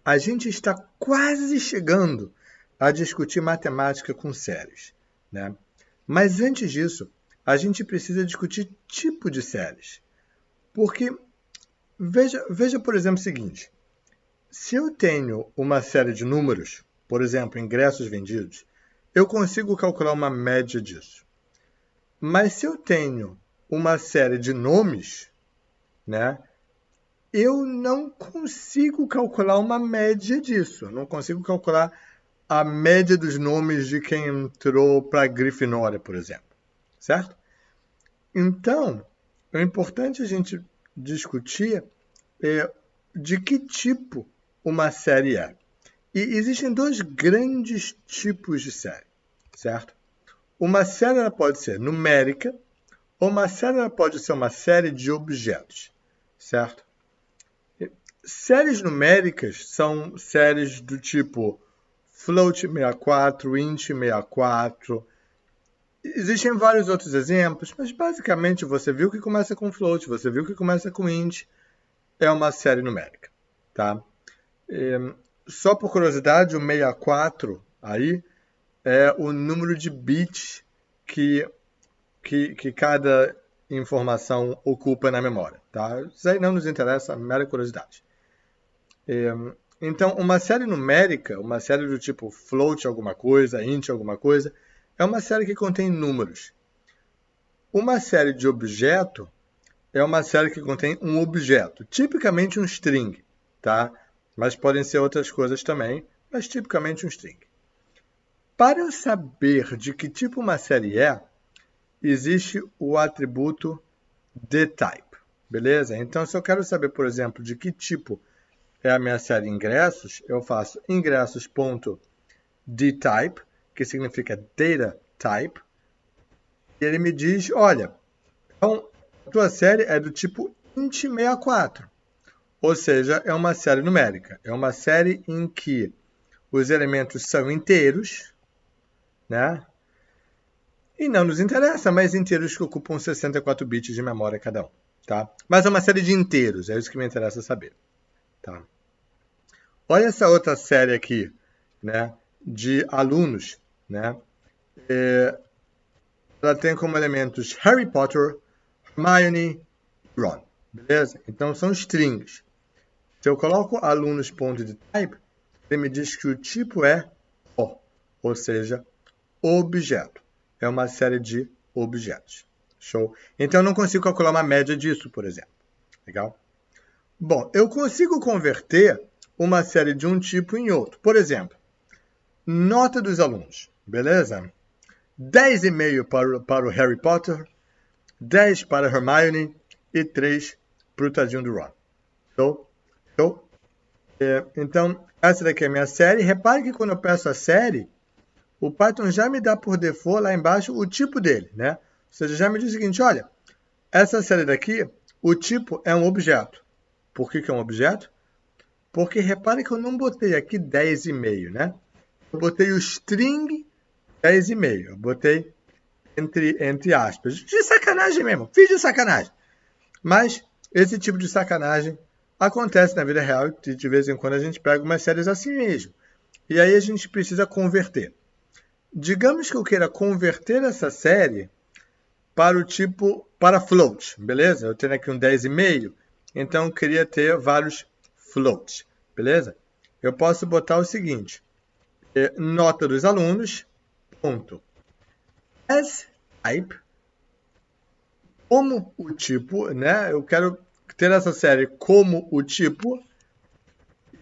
a gente está quase chegando a discutir matemática com séries, né? Mas antes disso, a gente precisa discutir tipo de séries. Porque, veja por exemplo o seguinte, se eu tenho uma série de números, por exemplo, ingressos vendidos, eu consigo calcular uma média disso. Mas se eu tenho uma série de nomes, né, eu não consigo calcular uma média disso. Eu não consigo calcular a média dos nomes de quem entrou para a Grifinória, por exemplo. Certo? Então, é importante a gente discutir de que tipo uma série é. E existem dois grandes tipos de série, certo? Uma série ela pode ser numérica, ou uma série ela pode ser uma série de objetos, certo? Séries numéricas são séries do tipo float 64, int 64. Existem vários outros exemplos, mas basicamente você viu que começa com float, você viu que começa com int, é uma série numérica, tá? Só por curiosidade, o 64 aí é o número de bits que cada informação ocupa na memória, tá? Isso aí não nos interessa, é mera curiosidade. Então, uma série numérica, uma série do tipo float alguma coisa, int alguma coisa, é uma série que contém números. Uma série de objeto é uma série que contém um objeto, tipicamente um string, tá? Mas podem ser outras coisas também, mas tipicamente um string. Para eu saber de que tipo uma série é, existe o atributo dType, beleza? Então, se eu quero saber, por exemplo, de que tipo é a minha série ingressos, eu faço ingressos.dType, que significa data type, e ele me diz, olha, então, a tua série é do tipo int64, ou seja, é uma série numérica. É uma série em que os elementos são inteiros, né? E não nos interessa, mas inteiros que ocupam 64 bits de memória cada um, tá? Mas é uma série de inteiros, é isso que me interessa saber, tá? Olha essa outra série aqui, né, de alunos, né? Ela tem como elementos Harry Potter, Hermione e Ron, beleza? Então são strings. Se eu coloco alunos.dType, ele me diz que o tipo é O, ou seja, objeto. É uma série de objetos. Show? Então eu não consigo calcular uma média disso, por exemplo. Legal? Bom, eu consigo converter uma série de um tipo em outro. Por exemplo, nota dos alunos, beleza? 10,5 para o Harry Potter, 10 para a Hermione e 3 para o tadinho do Ron. Show? Show? Então, essa daqui é a minha série. Repare que quando eu peço a série, o Python já me dá por default lá embaixo o tipo dele, né? Ou seja, já me diz o seguinte, olha, essa série daqui, o tipo é um objeto. Por que é um objeto? Porque repare que eu não botei aqui 10,5, né? Eu botei o string 10,5. Eu botei entre aspas. De sacanagem mesmo, fiz de sacanagem. Mas esse tipo de sacanagem acontece na vida real, de vez em quando a gente pega umas séries assim mesmo. E aí a gente precisa converter. Digamos que eu queira converter essa série para o tipo, para float, beleza? Eu tenho aqui um 10,5, então eu queria ter vários floats, beleza? Eu posso botar o seguinte, nota dos alunos, ponto, as type, como o tipo, né? Eu quero ter essa série como o tipo,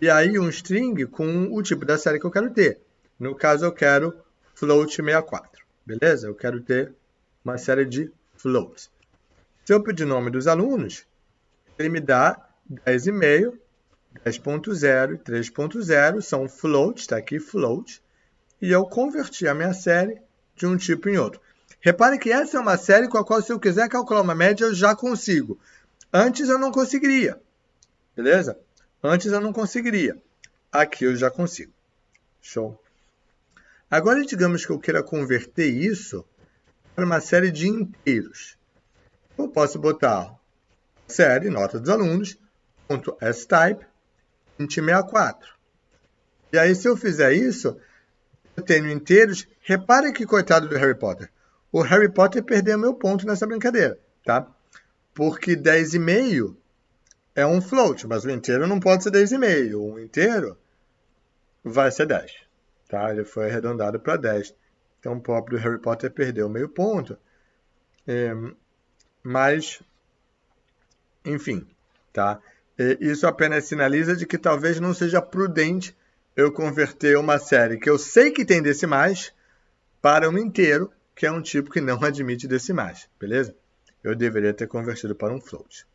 e aí um string com o tipo da série que eu quero ter. No caso, eu quero float 64, beleza? Eu quero ter uma série de floats. Se eu pedir nome dos alunos, ele me dá 10,5, 10.0 e 3.0, são floats, está aqui float, e eu converti a minha série de um tipo em outro. Repare que essa é uma série com a qual, se eu quiser calcular uma média, eu já consigo. Antes eu não conseguiria, beleza? Antes eu não conseguiria. Aqui eu já consigo. Show? Agora, digamos que eu queira converter isso para uma série de inteiros. Eu posso botar série, nota dos alunos, .type, int64. E aí, se eu fizer isso, eu tenho inteiros. Repare que coitado do Harry Potter. O Harry Potter perdeu meu ponto nessa brincadeira, tá? Porque 10,5 é um float, mas o inteiro não pode ser 10,5. O inteiro vai ser 10, tá? Ele foi arredondado para 10. Então, o pobre do Harry Potter perdeu meio ponto. Mas, enfim, tá? Isso apenas sinaliza de que talvez não seja prudente eu converter uma série que eu sei que tem decimais para um inteiro, que é um tipo que não admite decimais, beleza? Eu deveria ter convertido para um float.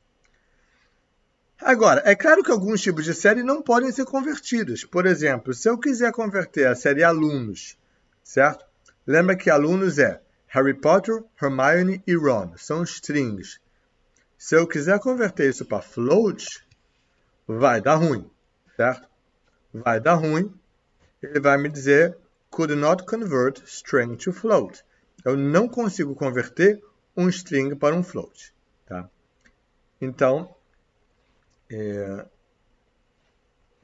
Agora, é claro que alguns tipos de série não podem ser convertidos. Por exemplo, se eu quiser converter a série alunos, certo? Lembra que alunos é Harry Potter, Hermione e Ron. São strings. Se eu quiser converter isso para float, vai dar ruim, certo? Vai dar ruim. Ele vai me dizer could not convert string to float. Eu não consigo converter um string para um float, tá? Então,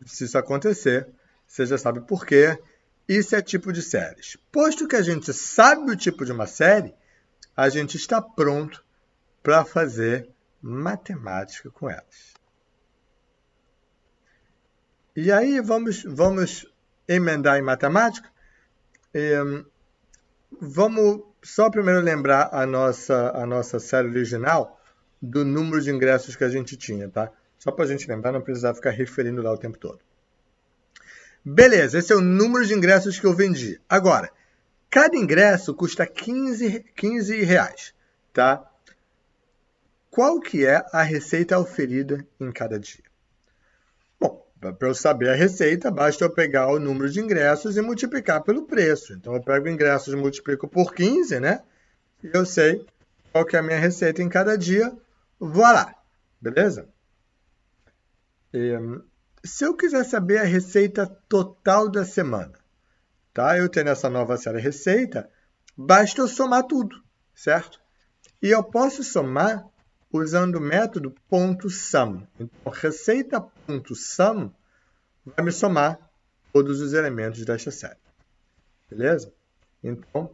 se isso acontecer, você já sabe por quê. Isso é tipo de séries. Posto que a gente sabe o tipo de uma série, a gente está pronto para fazer matemática com elas. E aí vamos emendar em matemática. Vamos só primeiro lembrar a nossa série original do número de ingressos que a gente tinha, tá? Só para a gente lembrar, não precisar ficar referindo lá o tempo todo. Beleza, esse é o número de ingressos que eu vendi. Agora, cada ingresso custa 15 reais, tá? Qual que é a receita oferida em cada dia? Bom, para eu saber a receita, basta eu pegar o número de ingressos e multiplicar pelo preço. Então, eu pego ingressos e multiplico por 15, né? E eu sei qual que é a minha receita em cada dia. Voilà, beleza? Se eu quiser saber a receita total da semana, tá? Eu tenho essa nova série receita, basta eu somar tudo, certo? E eu posso somar usando o método .sum. Então, receita.sum vai me somar todos os elementos desta série. Beleza? Então,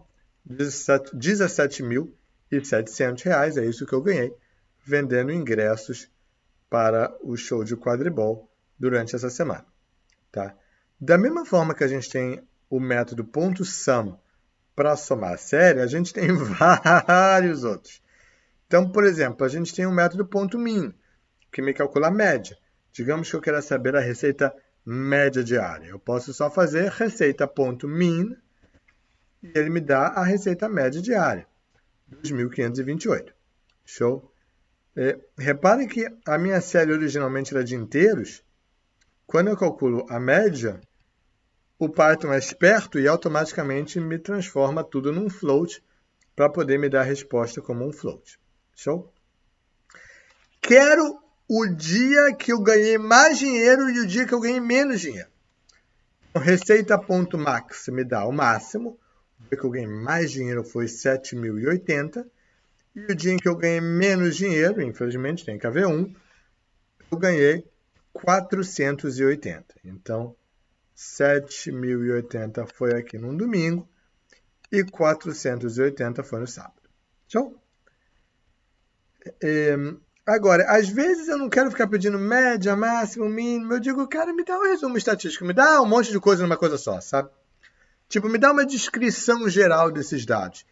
R$17.700 é isso que eu ganhei vendendo ingressos para o show de quadribol durante essa semana. Tá? Da mesma forma que a gente tem o método .sum para somar a série, a gente tem vários outros. Então, por exemplo, a gente tem o método .min, que me calcula a média. Digamos que eu quero saber a receita média diária. Eu posso só fazer receita.min e ele me dá a receita média diária, 2.528. Show? Reparem que a minha série originalmente era de inteiros. Quando eu calculo a média, o Python é esperto e automaticamente me transforma tudo num float para poder me dar a resposta como um float. Show? Quero o dia que eu ganhei mais dinheiro e o dia que eu ganhei menos dinheiro. Então, receita.max me dá o máximo. O dia que eu ganhei mais dinheiro foi 7.080. E o dia em que eu ganhei menos dinheiro, infelizmente tem que haver um, eu ganhei 480. Então, 7.080 foi aqui num domingo e 480 foi no sábado. Show? Agora, às vezes eu não quero ficar pedindo média, máximo, mínimo. Eu digo, cara, me dá um resumo estatístico, me dá um monte de coisa numa coisa só, sabe? Tipo, me dá uma descrição geral desses dados.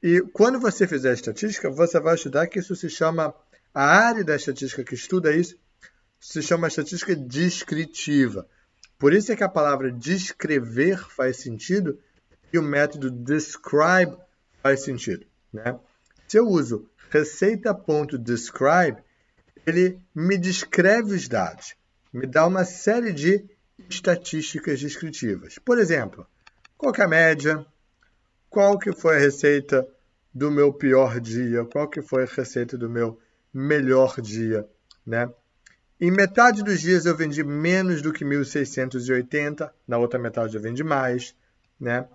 E quando você fizer a estatística, você vai estudar que isso se chama, a área da estatística que estuda isso, se chama estatística descritiva. Por isso é que a palavra descrever faz sentido e o método describe faz sentido, né? Se eu uso receita.describe, ele me descreve os dados, me dá uma série de estatísticas descritivas. Por exemplo, qual que é a média? Qual que foi a receita do meu pior dia? Qual que foi a receita do meu melhor dia, né? Em metade dos dias eu vendi menos do que 1.680, na outra metade eu vendi mais, né?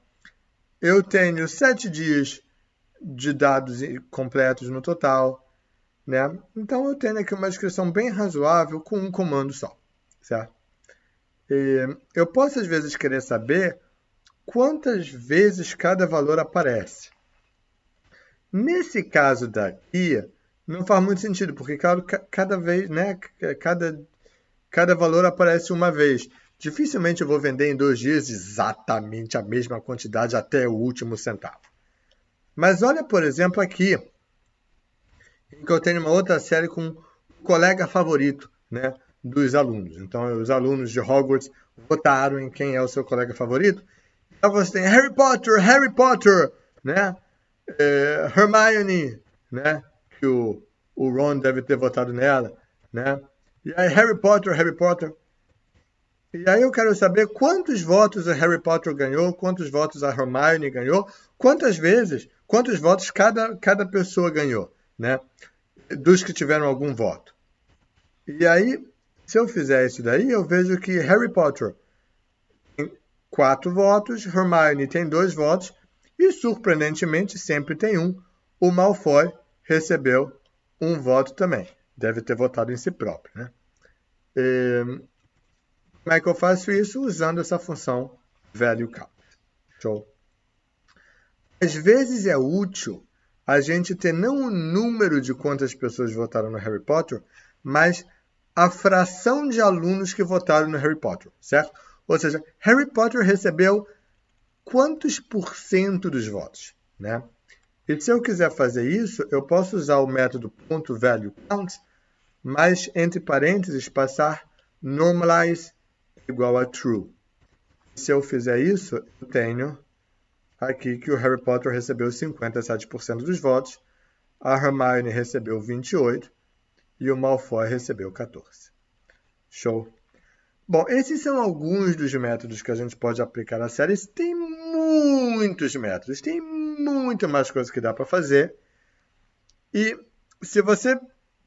Eu tenho 7 dias de dados completos no total, né? Então eu tenho aqui uma descrição bem razoável com um comando só, certo? Eu posso, às vezes, querer saber quantas vezes cada valor aparece. Nesse caso daqui, não faz muito sentido, porque cada vez, né, cada valor aparece uma vez. Dificilmente eu vou vender em 2 dias exatamente a mesma quantidade até o último centavo. Mas olha, por exemplo, aqui, em que eu tenho uma outra série com um colega favorito, né, dos alunos. Então, os alunos de Hogwarts votaram em quem é o seu colega favorito. Então, você tem Harry Potter, né? Hermione, né? Que o Ron deve ter votado nela, né? E aí, Harry Potter. E aí eu quero saber quantos votos o Harry Potter ganhou, quantos votos a Hermione ganhou, quantos votos cada pessoa ganhou, né? Dos que tiveram algum voto. E aí, se eu fizer isso daí, eu vejo que Harry Potter tem 4 votos, Hermione tem 2 votos, e surpreendentemente sempre tem um. O Malfoy recebeu um voto também. Deve ter votado em si próprio, né? Como é que eu faço isso? Usando essa função value count. Show. Às vezes é útil a gente ter não o número de quantas pessoas votaram no Harry Potter, mas a fração de alunos que votaram no Harry Potter, certo? Ou seja, Harry Potter recebeu quantos % dos votos, né? E se eu quiser fazer isso, eu posso usar o método .valueCount, mas entre parênteses passar normalize igual a true. Se eu fizer isso, eu tenho aqui que o Harry Potter recebeu 57% dos votos, a Hermione recebeu 28% e o Malfoy recebeu 14%. Show? Bom, esses são alguns dos métodos que a gente pode aplicar na série. Tem muitos métodos, tem muito mais coisa que dá para fazer. E se você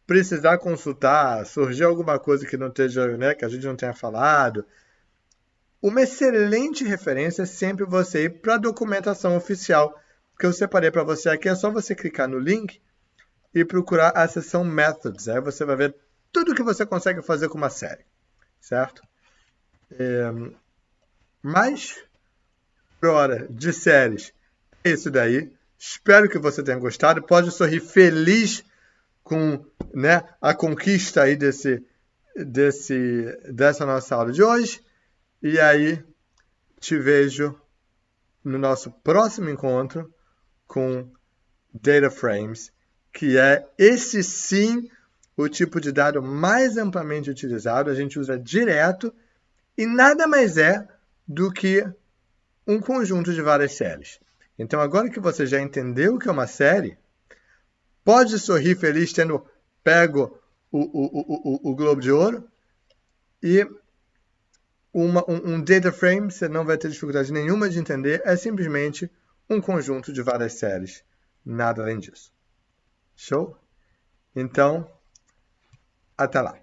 precisar consultar, surgir alguma coisa que não esteja, né, que a gente não tenha falado, uma excelente referência é sempre você ir para a documentação oficial que eu separei para você aqui. É só você clicar no link e procurar a seção Methods. Aí você vai ver tudo que você consegue fazer com uma série, certo? Mas, por hora de séries, é isso daí. Espero que você tenha gostado. Pode sorrir feliz com, né, a conquista aí dessa nossa aula de hoje. E aí, te vejo no nosso próximo encontro com Data Frames, que é esse sim o tipo de dado mais amplamente utilizado. A gente usa direto e nada mais é do que um conjunto de várias séries. Então, agora que você já entendeu o que é uma série, pode sorrir feliz tendo pego o Globo de Ouro. E um data frame, você não vai ter dificuldade nenhuma de entender, é simplesmente um conjunto de várias séries. Nada além disso. Show? Então, até lá.